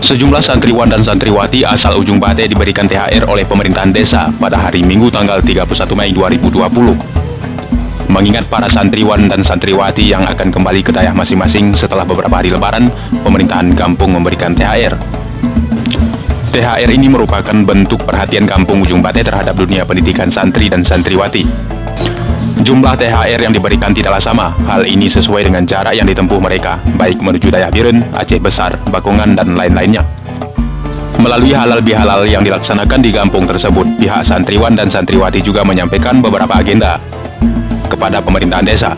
Sejumlah santriwan dan santriwati asal Ujung Bate diberikan THR oleh pemerintahan desa pada hari Minggu tanggal 31 Mei 2020. Mengingat para santriwan dan santriwati yang akan kembali ke daerah masing-masing setelah beberapa hari lebaran, pemerintahan kampung memberikan THR. THR ini merupakan bentuk perhatian kampung Ujung Bate terhadap dunia pendidikan santri dan santriwati. Jumlah THR yang diberikan tidaklah sama. Hal ini sesuai dengan jarak yang ditempuh mereka, baik menuju Dayak Biren, Aceh Besar, Bakongan, dan lain-lainnya. Melalui halal bihalal yang dilaksanakan di kampung tersebut, pihak santriwan dan santriwati juga menyampaikan beberapa agenda kepada pemerintahan desa.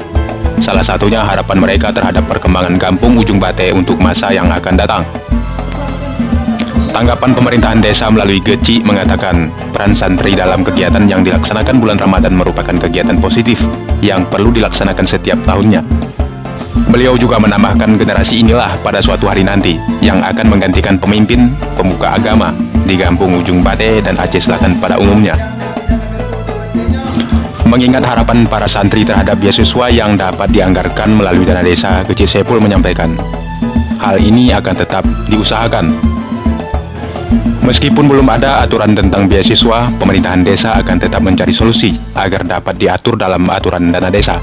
Salah satunya harapan mereka terhadap perkembangan kampung Ujung Bate untuk masa yang akan datang. Tanggapan pemerintahan desa melalui Geci mengatakan, peran santri dalam kegiatan yang dilaksanakan bulan Ramadan merupakan kegiatan positif yang perlu dilaksanakan setiap tahunnya. Beliau juga menambahkan generasi inilah pada suatu hari nanti yang akan menggantikan pemimpin pemuka agama di kampung Ujung Bate dan Aceh Selatan pada umumnya. Mengingat harapan para santri terhadap beasiswa yang dapat dianggarkan melalui dana desa, Geci Sepul menyampaikan, hal ini akan tetap diusahakan. Meskipun belum ada aturan tentang beasiswa, pemerintahan desa akan tetap mencari solusi agar dapat diatur dalam aturan dana desa.